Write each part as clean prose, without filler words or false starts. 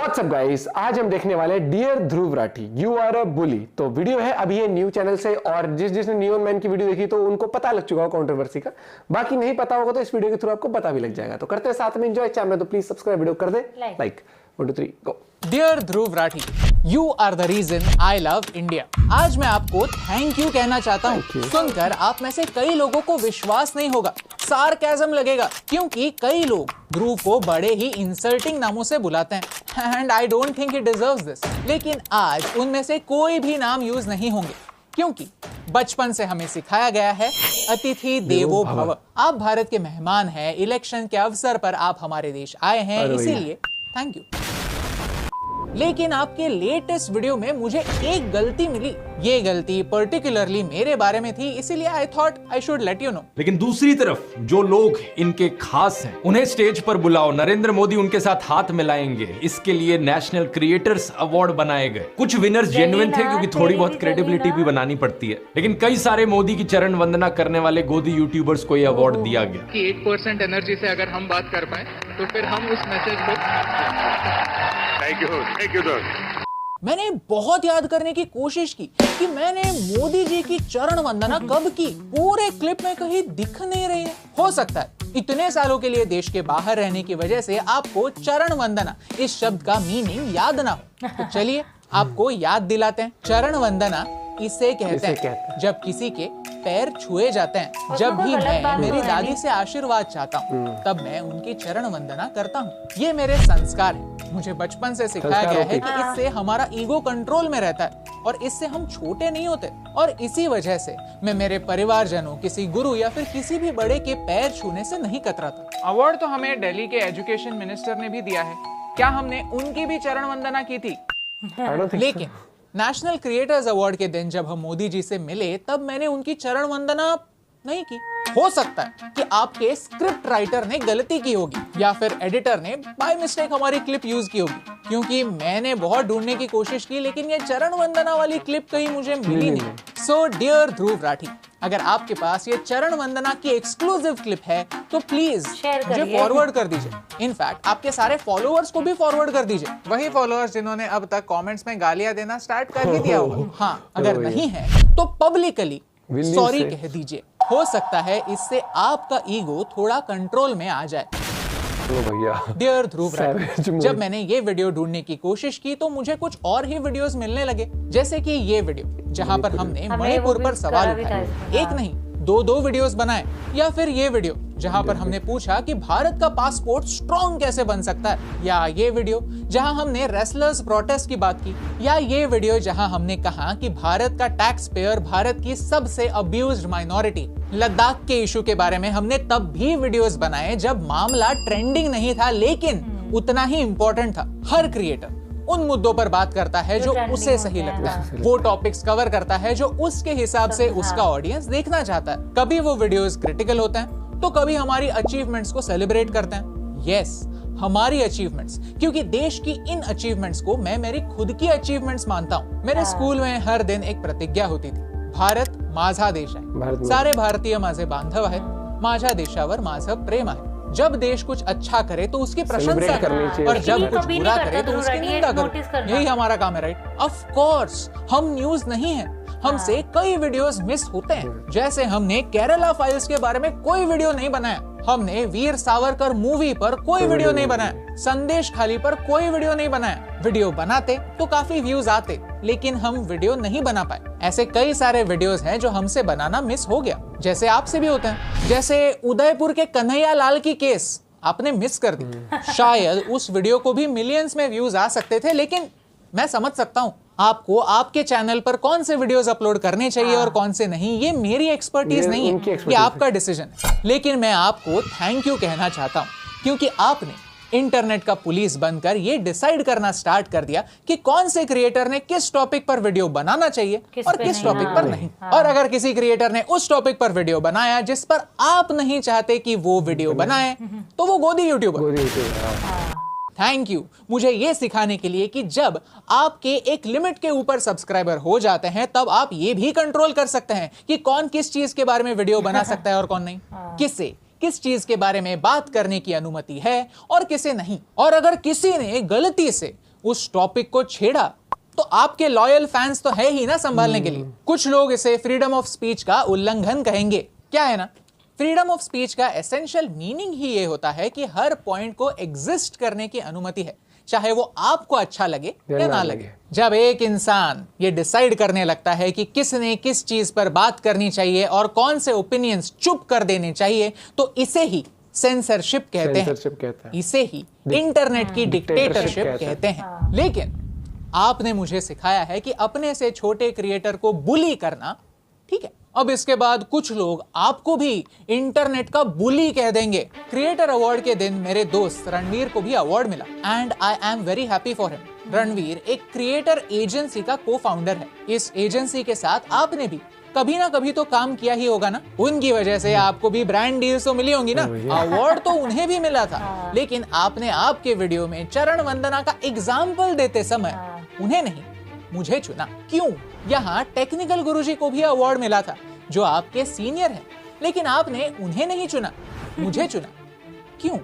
WhatsApp guys, आज हम देखने वाले हैं dear Dhruv Rathee you are a bully. तो वीडियो है अभी ये न्यू चैनल से, और जिसने नियॉन मैन की वीडियो देखी तो उनको पता लग चुका होगा कंट्रोवर्सी का। बाकी नहीं पता होगा तो इस वीडियो के थ्रू आपको पता भी लग जाएगा। तो करते हैं साथ में एंजॉय। चैनल तो प्लीज सब्सक्राइब, वीडियो कर दे like. 1 2 3 go. Dear Dhruv Rathee, you are the reason I love India. आज मैं आपको थैंक यू कहना चाहता हूँ। सुनकर आप में से कई लोगों को विश्वास नहीं होगा, सार्केज़म लगेगा, क्योंकि कई लोग ध्रुव को बड़े ही इंसल्टिंग नामों से बुलाते हैं and I don't think he deserves this. लेकिन आज उनमें से कोई भी नाम यूज नहीं होंगे, क्योंकि बचपन से हमें सिखाया गया है अतिथि देवो भव। आप भारत के मेहमान हैं, इलेक्शन के अवसर पर आप हमारे देश आए हैं, इसीलिए थैंक यू। लेकिन आपके लेटेस्ट वीडियो में मुझे एक गलती मिली। ये गलती पर्टिकुलरली मेरे बारे में थी, इसीलिए I thought I should let you know. लेकिन दूसरी तरफ जो लोग इनके खास हैं, उन्हें स्टेज पर बुलाओ, नरेंद्र मोदी उनके साथ हाथ मिलाएंगे। इसके लिए नेशनल क्रिएटर्स अवार्ड बनाए गए। कुछ विनर्स जेन्युइन थे, क्योंकि थोड़ी बहुत क्रेडिबिलिटी भी बनानी पड़ती है। लेकिन कई सारे मोदी की चरण वंदना करने वाले गोदी यूट्यूबर्स को यह अवार्ड दिया गया कि 1% एनर्जी से अगर हम बात कर पाए तो फिर हम उस मैसेज को थैंक यू दोस्त। मैंने बहुत याद करने की कोशिश की कि मैंने मोदी जी की चरण वंदना कब की। पूरे क्लिप में कहीं दिख नहीं रही है। हो सकता है इतने सालों के लिए देश के बाहर रहने की वजह से आपको चरण वंदना इस शब्द का मीनिंग याद ना हो। तो चलिए आपको याद दिलाते हैं। चरण वंदना इसे कहते हैं जब किसी के पैर छुए जाते हैं। जब भी मैं मेरी दादी से आशीर्वाद चाहता हूँ, तब मैं उनकी चरण वंदना करता हूँ। ये मेरे संस्कार है। मुझे बचपन से सिखाया गया है कि इससे हमारा ईगो कंट्रोल में रहता है और इससे हम छोटे नहीं होते। और इसी वजह से मैं मेरे परिवारजनों, किसी गुरु या फिर किसी भी बड़े के पैर छूने से नहीं कतराता। अवार्ड तो हमें दिल्ली के एजुकेशन मिनिस्टर ने भी दिया है। क्या हमने उनकी भी चरण वंदना की थी? लेकिन नेशनल क्रिएटर्स अवार्ड के दिन जब हम मोदी जी से मिले, तब मैंने उनकी चरण वंदना नहीं की। हो सकता है कि आपके स्क्रिप्ट राइटर ने गलती की होगी या फिर एडिटर ने बाय मिस्टेक हमारी क्लिप यूज की होगी, क्योंकि मैंने बहुत ढूंढने की कोशिश की, लेकिन ये चरण वंदना वाली क्लिप कहीं मुझे मिली नहीं। सो डियर ध्रुव राठी, अगर आपके पास ये चरण वंदना की एक्सक्लूसिव क्लिप है तो प्लीज मुझे फॉरवर्ड कर दीजिए। इनफैक्ट आपके सारे फॉलोअर्स को भी फॉरवर्ड कर दीजिए। वही फॉलोअर्स जिन्होंने अब तक कमेंट्स में गालियां देना स्टार्ट कर ही दिया होगा। हाँ, अगर नहीं है तो पब्लिकली सॉरी कह दीजिए। हो सकता है इससे आपका ईगो थोड़ा कंट्रोल में आ जाए। डियर ध्रुव राठी, जब मैंने ये वीडियो ढूंढने की कोशिश की तो मुझे कुछ और ही वीडियोस मिलने लगे, जैसे कि ये वीडियो जहां पर हमने मणिपुर पर सवाल उठाए। एक नहीं, दो वीडियोस बनाए। या फिर ये वीडियो जहां पर हमने पूछा कि भारत का पासपोर्ट स्ट्रॉन्ग कैसे बन सकता है। या ये वीडियो जहां हमने रेसलर्स प्रोटेस्ट की बात की। या ये वीडियो जहां हमने कहा कि भारत का टैक्स पेयर भारत की सबसे अब्यूज्ड माइनॉरिटी। लद्दाख के इशू के बारे में हमने तब भी वीडियोस बनाए जब मामला ट्रेंडिंग नहीं था, लेकिन उतना ही इंपॉर्टेंट था। हर क्रिएटर उन मुद्दों पर बात करता है जो उसे सही लगता है। वो टॉपिक्स कवर करता है जो उसके हिसाब से उसका ऑडियंस देखना चाहता है। कभी वो वीडियोस क्रिटिकल होते हैं तो कभी हमारी अचीवमेंट्स को सेलिब्रेट करते हैं। यस, हमारी अचीवमेंट्स, क्योंकि देश की इन अचीवमेंट्स को मैं मेरी खुद की अचीवमेंट्स मानता हूँ। मेरे स्कूल में हर दिन एक प्रतिज्ञा होती थी, भारत माझा देश है, सारे भारतीय माझे बांधव है, माझ्या देशावर माझं प्रेम है। जब देश कुछ अच्छा करे तो उसकी प्रशंसा करो, और जब कुछ बुरा करे तो उसकी निंदा करो। यही हमारा काम है, राइट? ऑफ कोर्स हम न्यूज नहीं है, हमसे कई वीडियोस मिस होते हैं। जैसे हमने केरला फाइल्स के बारे में कोई वीडियो नहीं बनाया, हमने वीर सावरकर मूवी पर कोई वीडियो नहीं बनाया, संदेश खाली पर कोई वीडियो नहीं बनाया। वीडियो बनाते तो काफी व्यूज आते, लेकिन हम वीडियो नहीं बना पाए। ऐसे कई सारे वीडियोस हैं जो हमसे बनाना मिस हो गया, जैसे आपसे भी होते हैं। जैसे उदयपुर के कन्हैया लाल की केस आपने मिस कर दी। शायद उस वीडियो को भी मिलियंस में व्यूज आ सकते थे, लेकिन मैं समझ सकता हूँ आपको आपके चैनल पर कौन से वीडियोस अपलोड करने चाहिए और कौन से नहीं। ये मेरी एक्सपर्टीज नहीं है, ये आपका डिसीजन है। लेकिन मैं आपको थैंक यू कहना चाहता हूँ, क्योंकि आपने इंटरनेट का पुलिस बनकर ये डिसाइड करना स्टार्ट कर दिया कि कौन से क्रिएटर ने किस टॉपिक पर वीडियो बनाना चाहिए और किस टॉपिक पर नहीं। और अगर किसी क्रिएटर ने उस टॉपिक पर वीडियो बनाया जिस पर आप नहीं चाहते कि वो वीडियो बनाए, तो वो गोदी यूट्यूबर। थैंक यू मुझे ये सिखाने के लिए कि जब आपके एक लिमिट के ऊपर सब्सक्राइबर हो जाते हैं, तब आप ये भी कंट्रोल कर सकते हैं कि कौन किस चीज के बारे में वीडियो बना सकता है और कौन नहीं, किससे किस चीज के बारे में बात करने की अनुमति है और किसे नहीं। और अगर किसी ने गलती से उस टॉपिक को छेड़ा तो आपके लॉयल फैंस तो है ही ना संभालने के लिए। कुछ लोग इसे फ्रीडम ऑफ स्पीच का उल्लंघन कहेंगे। क्या है ना, फ्रीडम ऑफ स्पीच का एसेंशियल मीनिंग ही ये होता है कि हर पॉइंट को एग्जिस्ट करने की अनुमति है, चाहे वो आपको अच्छा लगे या ना लगे। जब एक इंसान ये डिसाइड करने लगता है कि किसने किस चीज पर बात करनी चाहिए और कौन से ओपिनियंस चुप कर देने चाहिए, तो इसे ही सेंसरशिप कहते हैं, इसे ही इंटरनेट की डिक्टेटरशिप कहते हैं। लेकिन आपने मुझे सिखाया है कि अपने से छोटे क्रिएटर को बुली करना ठीक है। अब इसके बाद कुछ लोग आपको भी इंटरनेट का बुली कह देंगे। क्रिएटर अवार्ड के दिन मेरे दोस्त रणवीर को भी अवार्ड मिला and I am very happy for him. Ranveer एक क्रिएटर एजेंसी का को फाउंडर है। इस एजेंसी के साथ आपने भी कभी ना कभी तो काम किया ही होगा ना। उनकी वजह से आपको भी ब्रांड डील्स तो मिली होंगी ना। अवार्ड तो उन्हें भी मिला था, लेकिन आपने आपके वीडियो में चरण वंदना का एग्जाम्पल देते समय उन्हें नहीं मुझे चुना। क्यों? यहाँ टेक्निकल गुरुजी को भी अवार्ड मिला था जो आपके सीनियर हैं, लेकिन आपने उन्हें नहीं चुना, मुझे चुना। क्यों?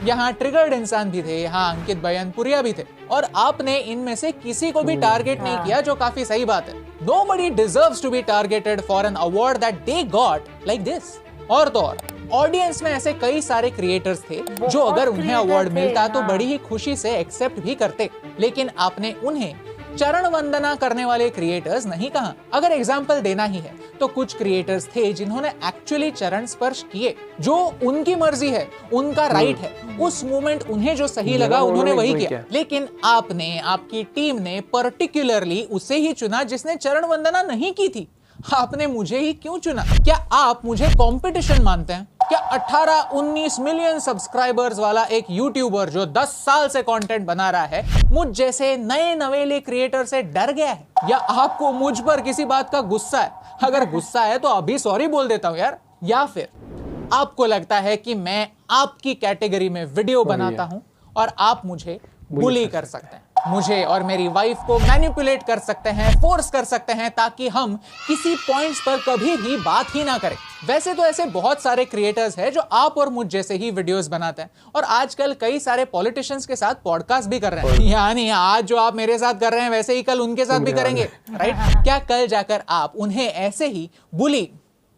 यहाँ ट्रिगर्ड इंसान भी थे, यहाँ अंकित बयानपुरिया भी थे, और आपने इनमें से किसी को भी टारगेट नहीं किया, जो काफी सही बात है। Nobody deserves to be targeted for an award that they got like this। और तो और ऑडियंस में ऐसे कई सारे क्रिएटर्स थे जो अगर उन्हें अवार्ड मिलता तो बड़ी ही खुशी से एक्सेप्ट भी करते, लेकिन आपने उन्हें चरण वंदना करने वाले क्रिएटर्स नहीं कहा। अगर एग्जाम्पल देना ही है तो कुछ क्रिएटर्स थे जिन्होंने एक्चुअली चरण स्पर्श किए, जो उनकी मर्जी है, उनका राइट है, उस मोमेंट उन्हें जो सही लगा उन्होंने वही किया। लेकिन आपने, आपकी टीम ने पर्टिकुलरली उसे ही चुना जिसने चरण वंदना नहीं की थी। आपने मुझे ही क्यों चुना? क्या आप मुझे कंपटीशन मानते हैं? क्या 18-19 मिलियन सब्सक्राइबर्स वाला एक यूट्यूबर जो 10 साल से कंटेंट बना रहा है मुझ जैसे नए नवेले क्रिएटर से डर गया है? या आपको मुझ पर किसी बात का गुस्सा है? अगर गुस्सा है तो अभी सॉरी बोल देता हूं यार। या फिर आपको लगता है कि मैं आपकी कैटेगरी में वीडियो बनाता हूं और आप मुझे बुली कर सकते हैं, मुझे और मेरी वाइफ को मैनिपुलेट कर सकते हैं, फोर्स कर सकते हैं, ताकि हम किसी पॉइंट्स पर कभी भी बात ही ना करें। वैसे तो ऐसे बहुत सारे क्रिएटर्स हैं जो आप और मुझ जैसे ही वीडियोस बनाते हैं, और आजकल कई सारे पॉलिटिशियंस के साथ पॉडकास्ट भी कर रहे हैं। यानी आज जो आप मेरे साथ कर रहे हैं वैसे ही कल उनके साथ भी करेंगे, राइट? क्या कल जाकर आप उन्हें ऐसे ही बुली,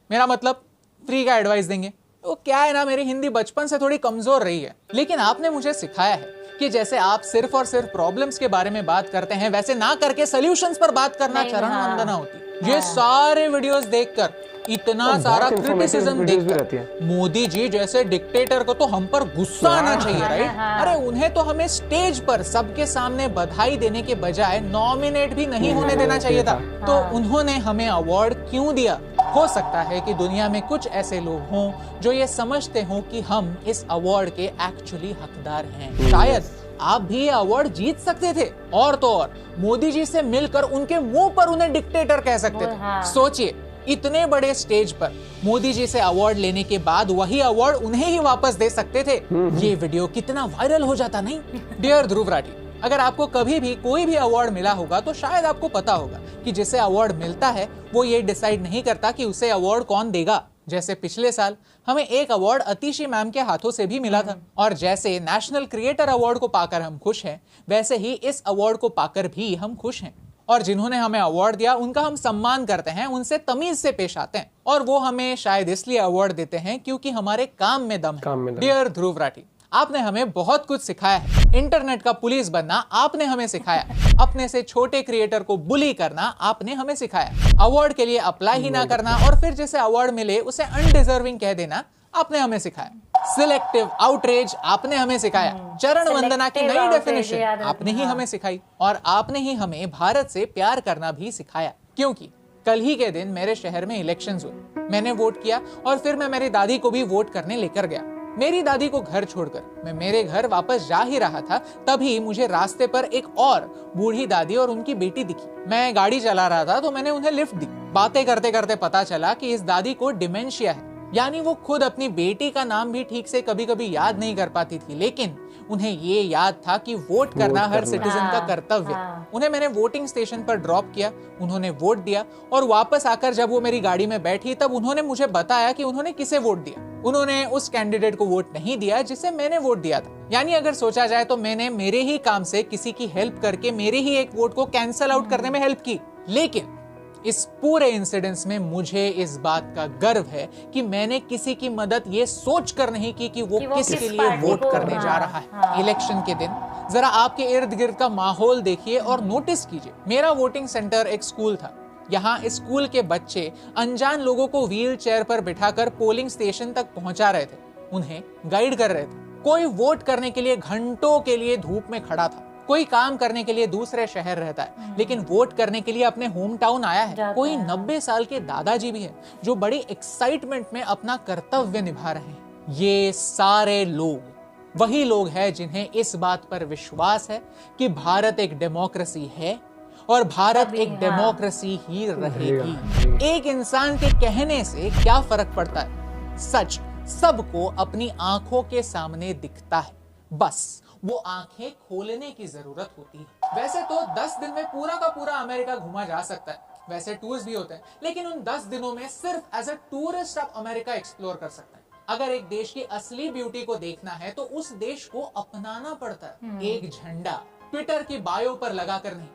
मेरा मतलब फ्री का एडवाइस देंगे? तो क्या है ना, मेरी हिंदी बचपन से थोड़ी कमजोर रही है, लेकिन आपने मुझे सिखाया है कि जैसे आप सिर्फ और सिर्फ प्रॉब्लम्स के बारे में बात करते हैं, वैसे ना करके सॉल्यूशंस पर बात करना चरण वंदना होती। ये सारे वीडियोस देखकर, इतना सारा क्रिटिसिज्म देखकर मोदी जी जैसे डिक्टेटर को तो हम पर गुस्सा आना चाहिए, राइट? अरे उन्हें तो हमें स्टेज पर सबके सामने बधाई देने के बजाय नॉमिनेट भी नहीं होने देना चाहिए था। तो उन्होंने हमें अवार्ड क्यों दिया? हो सकता है कि दुनिया में कुछ ऐसे लोग हों जो ये समझते हों कि हम इस अवार्ड के एक्चुअली हकदार हैं। शायद आप भी ये अवार्ड जीत सकते थे, और तो और मोदी जी से मिलकर उनके मुंह पर उन्हें डिक्टेटर कह सकते थे। सोचिए, इतने बड़े स्टेज पर मोदी जी से अवार्ड लेने के बाद वही अवार्ड उन्हें ही वापस दे सकते थे। ये वीडियो कितना वायरल हो जाता, नहीं? डियर ध्रुव राठी, अगर आपको कभी भी कोई भी अवार्ड मिला होगा तो शायद आपको पता होगा कि जिसे अवार्ड मिलता है वो ये डिसाइड नहीं करता कि उसे अवार्ड कौन देगा। जैसे पिछले साल हमें एक अवार्ड अतिशी मैम के हाथों से भी मिला था, और जैसे नेशनल क्रिएटर अवार्ड को पाकर हम खुश हैं, वैसे ही इस अवार्ड को पाकर भी हम खुश हैं। और जिन्होंने हमें अवार्ड दिया उनका हम सम्मान करते हैं, उनसे तमीज से पेश आते हैं, और वो हमें शायद इसलिए अवार्ड देते हैं क्योंकि हमारे काम में दम है। डियर ध्रुव राठी, आपने हमें बहुत कुछ सिखाया है। इंटरनेट का पुलिस बनना आपने हमें सिखाया, अपने से छोटे क्रिएटर को बुली करना आपने हमें सिखाया, अवार्ड के लिए अप्लाई ही ना करना और फिर जिसे अवार्ड मिले उसे अनडिजर्विंग कह देना आपने हमें सिखाया, सिलेक्टिव आउटरीच आपने हमें सिखाया, चरण वंदना की नई डेफिनेशन आपने ही हमें सिखाई, और आपने ही हमें भारत से प्यार करना भी सिखाया। क्योंकि कल ही के दिन मेरे शहर में इलेक्शंस हुए, मैंने वोट किया और फिर मैं मेरी दादी को भी वोट करने लेकर गया। मेरी दादी को घर छोड़कर मैं मेरे घर वापस जा ही रहा था, तभी मुझे रास्ते पर एक और बूढ़ी दादी और उनकी बेटी दिखी। मैं गाड़ी चला रहा था तो मैंने उन्हें लिफ्ट दी। बातें करते करते पता चला कि इस दादी को डिमेंशिया है, यानी वो खुद अपनी बेटी का नाम भी ठीक से कभी कभी याद नहीं कर पाती थी, लेकिन उन्हें ये याद था कि वोट करना हर सिटीजन का कर्तव्य है। उन्हें मैंने वोटिंग स्टेशन पर ड्रॉप किया, उन्होंने वोट दिया और वापस आकर जब वो मेरी गाड़ी में बैठी तब उन्होंने मुझे बताया कि उन्होंने किसे वोट दिया। उन्होंने उस कैंडिडेट को वोट नहीं दिया जिसे मैंने वोट दिया था। यानी अगर सोचा जाए तो मैंने मेरे ही काम से किसी की हेल्प करके मेरे ही एक वोट को कैंसिल आउट करने में हेल्प की। लेकिन इस पूरे इंसिडेंस में मुझे इस बात का गर्व है कि मैंने किसी की मदद ये सोचकर नहीं की कि वो किसके लिए वोट करने जा रहा है। इलेक्शन के दिन जरा आपके इर्द गिर्द का माहौल देखिए और नोटिस कीजिए। मेरा वोटिंग सेंटर एक स्कूल था। यहाँ स्कूल के बच्चे अनजान लोगों को व्हील चेयर पर बिठाकर पोलिंग स्टेशन तक पहुंचा रहे थे, उन्हें गाइड कर रहे थे। कोई वोट करने के लिए घंटों के लिए धूप में खड़ा था, कोई काम करने के लिए दूसरे शहर रहता है लेकिन वोट करने के लिए अपने होम टाउन आया है। कोई 90 साल के दादाजी भी हैं जो बड़ी एक्साइटमेंट में अपना कर्तव्य निभा रहे हैं। ये सारे लोग वही लोग हैं जिन्हें इस बात पर विश्वास है कि भारत एक डेमोक्रेसी है और भारत एक डेमोक्रेसी ही रहेगी। एक इंसान के कहने से क्या फर्क पड़ता है? सच सबको अपनी आंखों के सामने दिखता है, बस वो आंखें खोलने की जरूरत होती है। वैसे तो 10 दिन में पूरा का पूरा अमेरिका घूमा जा सकता है, वैसे टूर्स भी होते हैं, लेकिन उन 10 दिनों में सिर्फ एज अ टूरिस्ट आप अमेरिका एक्सप्लोर कर सकते हैं। अगर एक देश की असली ब्यूटी को देखना है तो उस देश को अपनाना पड़ता है। एक झंडा ट्विटर की बायो पर लगाकर नहीं,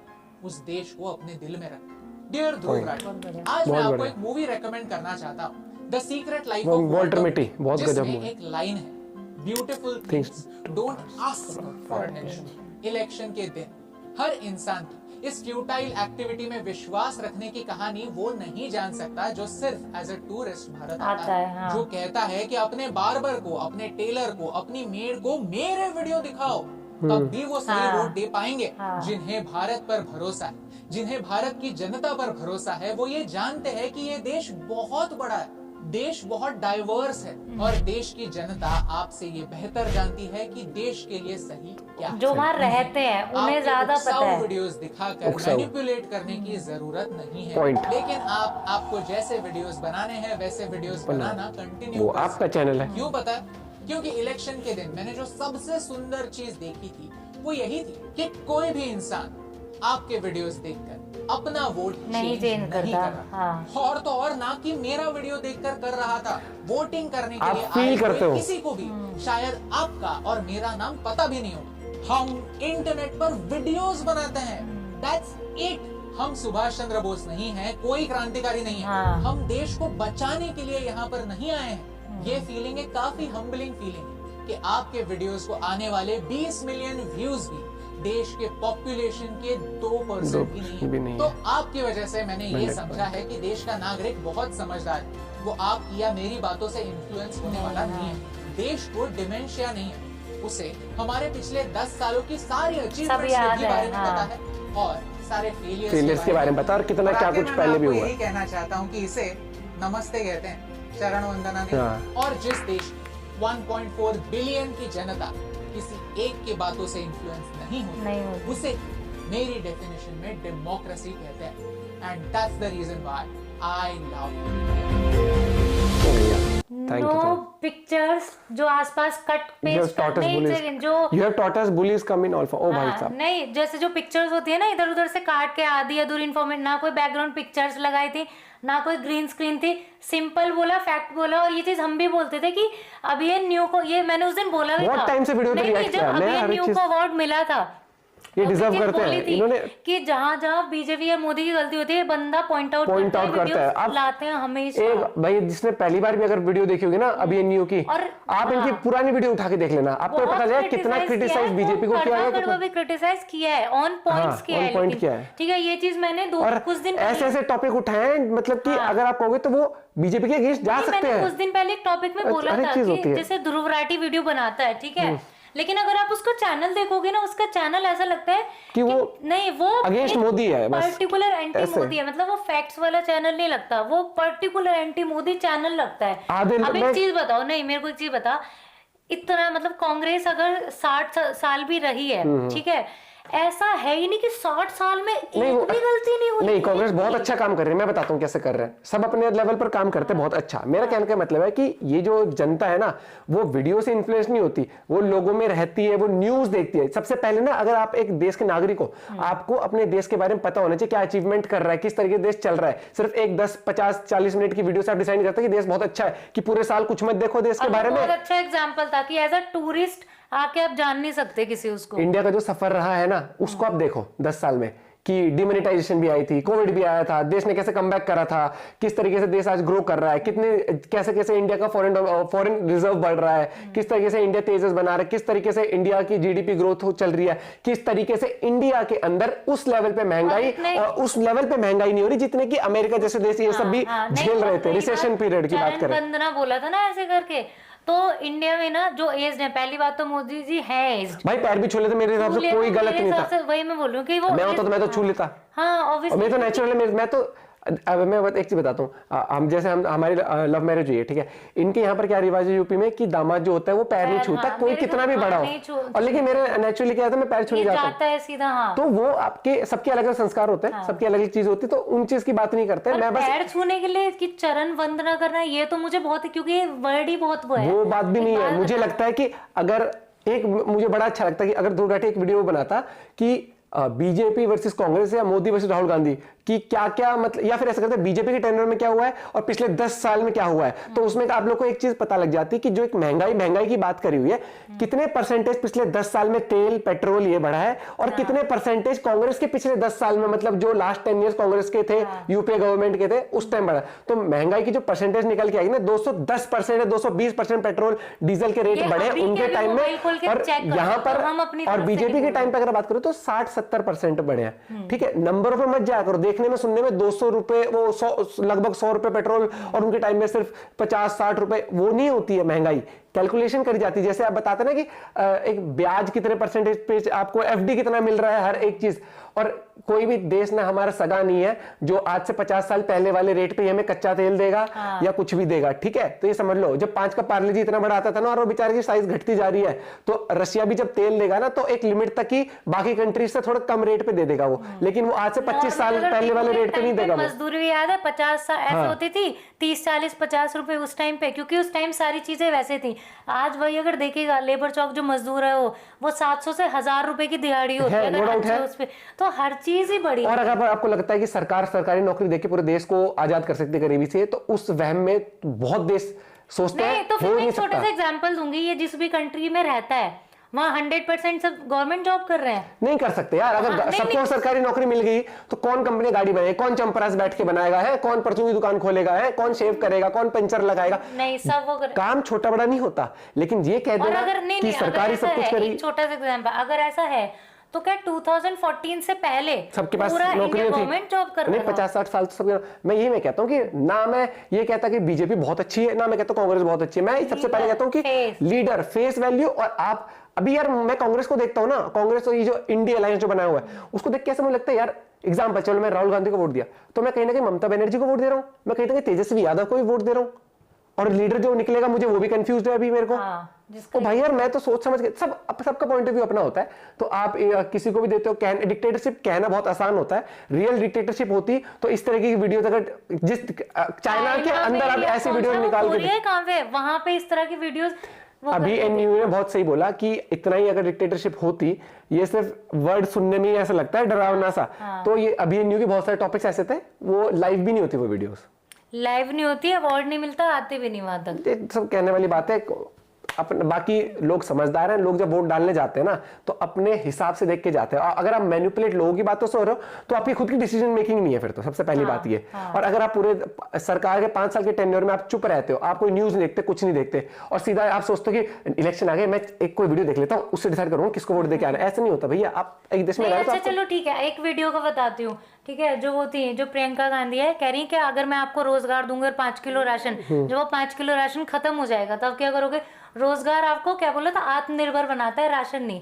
उस देश को अपने दिल में रखना। डियर ध्रुव राठी, आज मैं आपको एक मूवी रेकमेंड करना चाहता हूँ, the secret life of Walter Mitty. बहुत गजब मूवी। एक लाइन है, beautiful things don't ask for attention. Election के दिन हर इंसान की इस फ्यूटाइल एक्टिविटी में विश्वास रखने की कहानी वो नहीं जान सकता जो सिर्फ एज अ टूरिस्ट भारत आता है। जो कहता है कि अपने बार्बर को, अपने टेलर को, अपनी मेड को मेरे वीडियो दिखाओ, तब भी वो सही वोट दे पाएंगे। जिन्हें भारत पर भरोसा है, जिन्हें भारत की जनता पर भरोसा है, वो ये जानते हैं कि ये देश बहुत बड़ा है, देश बहुत डाइवर्स है और देश की जनता आपसे ये बेहतर जानती है कि देश के लिए सही क्या है। जो वहाँ रहते हैं उन्हें ज्यादा पता है। वीडियोस दिखाकर मैनिपुलेट करने की जरूरत नहीं है, लेकिन आपको जैसे वीडियोस बनाने हैं वैसे वीडियोस बनाना कंटिन्यू, वो आपका चैनल है। क्यों पता है? क्योंकि इलेक्शन के दिन मैंने जो सबसे सुंदर चीज देखी थी वो यही थी कि कोई भी इंसान आपके वीडियोस देखकर अपना वोट नहीं चेंज करता। और तो और ना कि मेरा वीडियो देखकर कर रहा था। वोटिंग करने के लिए फील करते हो किसी को भी शायद आपका और मेरा नाम पता भी नहीं हो, हम इंटरनेट पर वीडियोस बनाते हैं, दैट्स इट। हम सुभाष चंद्र बोस नहीं हैं, कोई क्रांतिकारी नहीं है। हम देश को बचाने के लिए यहाँ पर नहीं आए हैं। ये फीलिंग है, काफी हम्बलिंग फीलिंग है कि आपके वीडियोस को आने वाले 20 मिलियन व्यूज भी देश के पॉपुलेशन के 2% भी नहीं। तो आपकी वजह से मैंने ये समझा है कि देश का नागरिक बहुत समझदार है। वो आपकी या मेरी बातों से इन्फ्लुएंस होने वाला नहीं है। देश को डिमेंशिया नहीं है, उसे हमारे पिछले 10 सालों की सारी अचीवमेंट्स के बारे में पता है और सारे फेलियर्स के बारे में पता, और कितना क्या कुछ पहले भी हुआ। यही कहना चाहता हूँ कि इसे नमस्ते कहते हैं, चरण वंदना नहीं। और जिस देश 1.4 बिलियन की जनता किसी एक की बातों से इन्फ्लुएंस नहीं होती, उसे मेरी डेफिनेशन में डेमोक्रेसी कहते हैं। And that's the reason why I love no pictures जो आसपास कट पेस्ट करने जो you have taught us bullies come in alpha। ओ भाई साहब, नहीं, जैसे जो पिक्चर्स होती है ना इधर उधर से काट के आधी अधूरी इन्फॉर्मेशन, ना कोई बैकग्राउंड पिक्चर्स लगाई थी, ना कोई ग्रीन स्क्रीन थी, सिंपल बोला, फैक्ट बोला। और ये चीज हम भी बोलते थे कि अब ये न्यू को, ये मैंने उस दिन बोला भी था, टाइम से वीडियो पे रिएक्ट किया जब अभी न्यू को अवार्ड मिला था, ये डिजर्व करते हैं इन्होंने, कि जहाँ बीजेपी या मोदी की गलती होती है बंदा पॉइंट आउट करता है। आप लाते हैं हमेशा। एक भाई जिसने पहली बार भी अगर वीडियो देखी होगी ना अभी ये न्यू की, और आप इनकी पुरानी वीडियो उठा के देख लेना, आपको पता चलेगा कितना क्रिटिसाइज बीजेपी को किया है, कितना भी क्रिटिसाइज किया है, ऑन पॉइंट्स किया है। ठीक है, ये चीज मैंने कुछ दिन ऐसे ऐसे टॉपिक उठाए, मतलब कि अगर आप कहोगे तो वो बीजेपी के अगेंस्ट जा सकते हैं। कुछ दिन पहले एक टॉपिक में बोला था कि जैसे ध्रुव राठी वीडियो बनाता है, ठीक है, लेकिन अगर आप उसका चैनल देखोगे ना, उसका चैनल ऐसा लगता है कि वो नहीं, वो अगेंस्ट मोदी है, पर्टिकुलर एंटी मोदी है, मतलब वो फैक्ट्स वाला चैनल नहीं लगता, वो पर्टिकुलर एंटी मोदी चैनल लगता है। अब एक चीज बताओ, नहीं मेरे को एक चीज बता, इतना मतलब कांग्रेस अगर 60 साल भी रही है, ठीक है, ऐसा है ही नहीं कि 60 साल में एक नहीं, भी गलती नहीं हुई। नहीं, कांग्रेस बहुत अच्छा काम कर रही है, मैं बताता हूँ कैसे कर रहे हैं। सब अपने लेवल पर काम करते हैं बहुत अच्छा। मेरा कहने का मतलब है कि ये जो जनता है ना, वो वीडियो से इन्फ्लुएंस नहीं होती, वो लोगों में रहती है, वो न्यूज देखती है। सबसे पहले ना, अगर आप एक देश के नागरिक हो, आपको अपने देश के बारे में पता होना चाहिए, क्या अचीवमेंट कर रहा है, किस तरीके से देश चल रहा है। सिर्फ एक 10, 50, 40 मिनट की वीडियो से आप डिसाइड करते हैं कि देश बहुत अच्छा है, कि पूरे साल कुछ मत देखो देश के बारे में। बहुत अच्छा एग्जाम्पल था कि एज अ टूरिस्ट आके आप जान नहीं सकते किसी उसको। इंडिया का जो सफर रहा है ना, उसको आप देखो 10 साल में, कि डिमोनेटाइजेशन भी आई थी, कोविड भी आया था, देश ने कैसे कमबैक करा था, किस तरीके से देश आज ग्रो कर रहा है, कितने कैसे कैसे इंडिया का फॉरेन रिजर्व बढ़ रहा है, किस तरीके से इंडिया तेजस बना रहा है, किस तरीके से इंडिया की जीडीपी ग्रोथ चल रही है, किस तरीके से इंडिया के अंदर उस लेवल पे महंगाई, और उस लेवल पे महंगाई नहीं हो रही जितने की अमेरिका जैसे देश ये सब भी झेल रहे थे। रिसेशन पीरियड की बात करें, वंदना बोला था ना ऐसे करके, तो इंडिया में ना जो एज है, पहली बात तो मोदी जी है एज, भाई पैर भी छू लेते, मेरे हिसाब से कोई गलत नहीं था। वही मैं बोल रही हूँ कि वो मैं होता तो मैं तो छू लेता। हाँ ऑब्वियसली, मैं तो नेचुरली, मैं तो अब मैं एक चीज बताता हूँ, हम जैसे हमारी लव मैरिज हुई है, ठीक है, इनके यहाँ पर क्या रिवाज है यूपी में कि दामाद जो होता है वो पैर नहीं छूता, कोई कितना भी बड़ा हो। और लेकिन मेरे नेचुरली क्या है, मैं पैर छूने जाता है सीधा। हाँ, तो वो आपके सबके अलग अलग संस्कार होते हैं, सबकी अलग अलग चीज होती है, तो उन चीज की बात नहीं करते। मैं बस पैर छूने के लिए कि चरण वंदना करना, ये तो मुझे बहुत, क्योंकि वर्ड ही बहुत वो है, वो बात भी नहीं है। मुझे लगता है कि अगर एक, मुझे बड़ा अच्छा लगता है कि अगर ध्रुव राठी एक वीडियो बनाता कि बीजेपी वर्सेस कांग्रेस या मोदी वर्सेस राहुल गांधी कि क्या क्या मतलब, या फिर ऐसा करते हैं बीजेपी के टेन्योर में क्या हुआ है और पिछले 10 साल में क्या हुआ है, तो उसमें आप लोग को एक चीज पता लग जाती है कि जो एक महंगाई की बात करी हुई है, कितने परसेंटेज पिछले 10 साल में तेल पेट्रोल ये बढ़ा है, और कितने परसेंटेज कांग्रेस के पिछले 10 साल में, मतलब जो लास्ट 10 ईयर्स कांग्रेस के थे, यूपीए गवर्नमेंट के थे, उस टाइम बढ़ा। तो महंगाई की जो परसेंटेज निकल के आएगी ना, 210%, 220% पेट्रोल डीजल के रेट बढ़े उनके टाइम में, और यहाँ पर और बीजेपी के टाइम पे अगर बात करो तो 60-70% बढ़े हैं। ठीक है, नंबरों पे मत जाया करो, देखने में सुनने में 200 रुपए, वो लगभग 100 रुपए पेट्रोल, और उनके टाइम में सिर्फ 50-60 रुपए, वो नहीं होती है महंगाई, कैलकुलेशन करी जाती है। जैसे आप बताते ना कि एक ब्याज कितने परसेंटेज पे आपको एफडी कितना मिल रहा है हर एक चीज, और कोई भी देश ना हमारा सगा नहीं है जो आज से 50 साल पहले वाले रेट पे हमें कच्चा तेल देगा या कुछ भी देगा। ठीक है, तो ये समझ लो, जब 5 का पार्ले जी इतना बड़ा आता था ना, और वो बेचारे की साइज घटती जा रही है, तो रशिया भी जब तेल देगा ना, तो एक लिमिट तक ही बाकी कंट्रीज से थोड़ा कम रेट पे दे देगा वो, लेकिन वो आज से 25 साल पहले वाले रेट पे नहीं देगा। मजदूरी भी याद है 50 साल ऐसे होती थी, 30, 40, 50 रुपए उस टाइम पे, क्योंकि उस टाइम सारी चीजें वैसे थी। आज वही अगर देखेगा, लेबर चौक जो मजदूर है वो 700 से 1000 रुपए की दिहाड़ी होती है उस पे, तो हर चीज ही बड़ी। और अगर आपको लगता है कि सरकार सरकारी नौकरी देके पूरे देश को आजाद कर सकती है गरीबी से, तो उस वहम में बहुत देश सोचते हैं। तो फिर मैं एक छोटा सा एग्जांपल दूंगी, ये जिस भी कंट्री में रहता है वहाँ 100% सब गवर्नमेंट जॉब कर रहे हैं। नहीं कर सकते यार, अगर सबको सरकारी नौकरी मिल गई तो कौन कंपनी गाड़ी बनाएगी, कौन चंपरास बैठ के बनाएगा है, कौन परचून की दुकान खोलेगा है, कौन शेव करेगा, कौन पंचर लगाएगा। नहीं, सब वो काम छोटा बड़ा नहीं होता, लेकिन ये कह देना कि सरकारी सब कुछ करेगी। छोटा सा एग्जांपल, अगर ऐसा है तो क्या 2014 से पहले सबके पास नौकरी थी, गवर्नमेंट जॉब कर रहा है? 50-60 साल तो सब। मैं यही कहता हूँ कि ना मैं ये कहता कि बीजेपी बहुत अच्छी है, ना मैं कहता हूँ कांग्रेस बहुत अच्छी है। मैं सबसे पहले कहता हूँ कि लीडर, फेस वैल्यू। और आप अभी यार, मैं कांग्रेस को देखता हूँ ना, कांग्रेस तो ये जो इंडिया अलायंस जो बनाया हुआ है, उसको देख कैसे मुझे लगता है यार, एग्जाम्पल, चलो मैं राहुल गांधी को वोट दिया तो मैं कहीं ना कहीं ममता बनर्जी को वोट दे रहा हूँ, मैं कहीं ना कहीं तेजस्वी यादव को भी वोट दे रहा हूँ, और लीडर जो निकलेगा मुझे वो भी कंफ्यूज है अभी मेरे को। तो भाई यार, मैं तो सोच समझ के, सबका पॉइंट ऑफ व्यू अपना होता है, तो आप किसी को भी देते हो। डिक्टेटरशिप कहना बहुत आसान होता है, रियल डिक्टेटरशिप होती तो इस तरह की वीडियो, अगर जिस चाइना के अंदर आप ऐसी वीडियो निकाल के, वहां पे इस तरह की वीडियोस। अभी एनयू ने बहुत सही बोला कि इतना ही अगर डिक्टेटरशिप होती, ये सिर्फ वर्ड सुनने में ही ऐसा लगता है डरावना सा, तो ये अभी एनयू के बहुत सारे टॉपिक्स ऐसे थे, वो लाइव भी नहीं होती, वो वीडियोस लाइव नहीं होती, अवार्ड नहीं मिलता, आते भी नहीं वहां तक। सब कहने वाली बात है। अपने बाकी लोग समझदार हैं, लोग जब वोट डालने जाते हैं ना, तो अपने हिसाब से देख के जाते हैं। और अगर आप मैनिपुलेट लोगों की बातों से हो रहे हो, तो आपकी खुद की डिसीजन मेकिंग नहीं है फिर तो, सबसे पहली बात ये। और अगर आप पूरे सरकार के 5 साल के टेन्योर में आप चुप रहते हो, आप कोई न्यूज नहीं देखते, कुछ नहीं देखते, और सीधा आप सोचते हो कि इलेक्शन आ गए, मैं एक कोई वीडियो देख लेता हूँ, उससे डिसाइड करूंगा किसको वोट देके आना। ऐसा नहीं होता भैया, आप एक देश में रह रहे हो। चलो ठीक है, एक वीडियो का बताती हूँ, ठीक है, जो वो थी, जो प्रियंका गांधी है, कह रही है कि अगर मैं आपको रोजगार दूंगा 5 किलो राशन, जब वो 5 किलो राशन खत्म हो जाएगा तब क्या करोगे? रोजगार आपको क्या बोला था, आत्मनिर्भर बनाता है, राशन नहीं।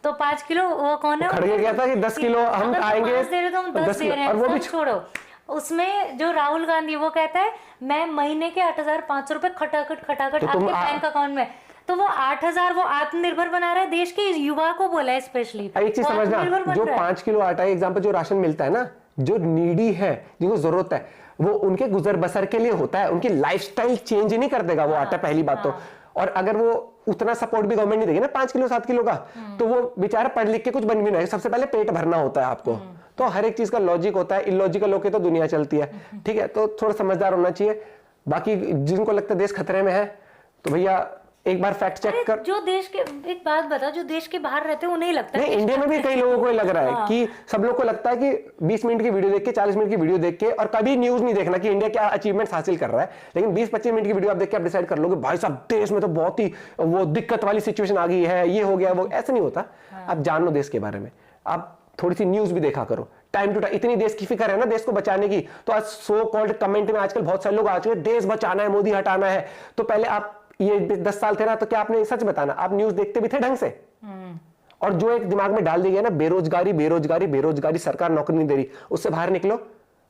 तो 5 किलो वो कौन है, खड़गे गया था कि 10 किलो हम आएंगे, 5 दे रहे तो हम 10 दे रहे हैं, वो भी छोड़ो। उसमें जो राहुल गांधी वो कहता है मैं महीने के 8,500 रुपए खटाखट आपके बैंक अकाउंट में। तो वो 8,000 वो आत्मनिर्भर बना रहा है, देश के युवा को बोला है स्पेशली। एक चीज समझना, जो 5 किलो आटा एग्जाम्पल जो राशन मिलता है ना, जो नीडी है, जिनको जरूरत है, वो उनके गुजर बसर के लिए होता है, उनकी लाइफस्टाइल चेंज नहीं कर देगा वो आटा, पहली बात तो। और अगर वो उतना सपोर्ट भी गवर्नमेंट नहीं देगी ना 5 किलो 7 किलो का, तो वो बेचारा पढ़ लिख के कुछ बन भी नहीं। सबसे पहले पेट भरना होता है आपको, तो हर एक चीज का लॉजिक होता है, इलॉजिकल होके तो दुनिया चलती है, ठीक है। तो थोड़ा समझदार होना चाहिए। बाकी जिनको लगता है देश खतरे में है, तो भैया एक बार फैक्ट चेक कर। जो देश के, एक बात बता, जो देश के बाहर रहते हैं उन्हें लगता है, नहीं, इंडिया में भी कई लोगों को लग रहा है कि सब लोग को लगता है कि 20 मिनट की वीडियो देख के, 40 मिनट की वीडियो देख के, और कभी न्यूज नहीं देखना कि इंडिया क्या अचीवमेंट्स हासिल कर रहा है, लेकिन 20-25 मिनट की वीडियो आप देख के आप डिसाइड कर लोगे भाई साहब देश में तो बहुत ही वो दिक्कत वाली सिचुएशन आ गई है, ये हो गया वो। ऐसा नहीं होता। आप जान लो देश के बारे में, आप थोड़ी सी न्यूज भी देखा करो टाइम टू टाइम। इतनी देश की फिक्र है ना देश को बचाने की, तो आज सो कॉल्ड कमेंट में आजकल बहुत सारे लोग आ चुके हैं देश बचाना है, मोदी हटाना है। तो पहले आप ये 10 साल थे ना, तो क्या आपने सच बताना, आप न्यूज देखते भी थे ढंग से? और जो एक दिमाग में डाल दिया ना, बेरोजगारी बेरोजगारी बेरोजगारी, सरकार नौकरी नहीं दे रही, उससे बाहर निकलो।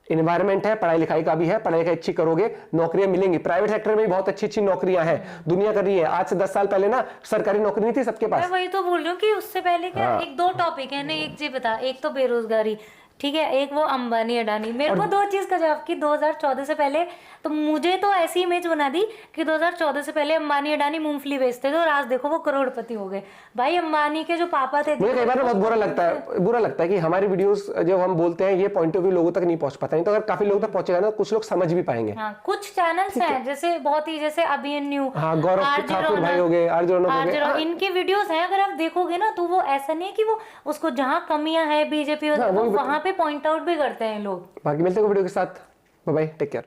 इन्वायरमेंट है, पढ़ाई लिखाई का भी है, पढ़ाई लिखाई अच्छी करोगे नौकरियां मिलेंगी। प्राइवेट सेक्टर में भी बहुत अच्छी अच्छी नौकरियां हैं, दुनिया कर रही है। आज से 10 साल पहले ना सरकारी नौकरी नहीं थी सबके पास। मैं वही तो बोल रही हूँ कि उससे पहले क्या, एक दो टॉपिक है ना, एक जी बता, एक तो बेरोजगारी, ठीक है, एक वो अंबानी अडानी। मेरे को दो चीज का जवाब कि 2014 से पहले, तो मुझे तो ऐसी इमेज बना दी कि 2014 से पहले अंबानी अडानी मूंगफली बेचते थे और आज देखो वो करोड़पति हो गए। भाई अंबानी के जो पापा थे, मुझे कई बार बहुत बुरा लगता है कि हमारी वीडियोस जब हम बोलते हैं ये पॉइंट ऑफ व्यू लोगों तक नहीं पहुंच पाता। नहीं तो अगर काफी लोगों तक पहुंचेगा ना, कुछ लोग समझ भी पाएंगे। हाँ, कुछ चैनल्स हैं जैसे बहुत ही, जैसे अभिमन्यु, गौरव ठाकुर भाई हो गए, आरजे रौनक हो गए, इनके वीडियोस हैं, अगर आप देखोगे ना तो वो ऐसा नहीं है कि वो उसको जहाँ कमियां है बीजेपी वहां पे पॉइंट आउट भी करते हैं लोग। बाकी मिलते हैं वीडियो के साथ, बाय बाय, टेक केयर।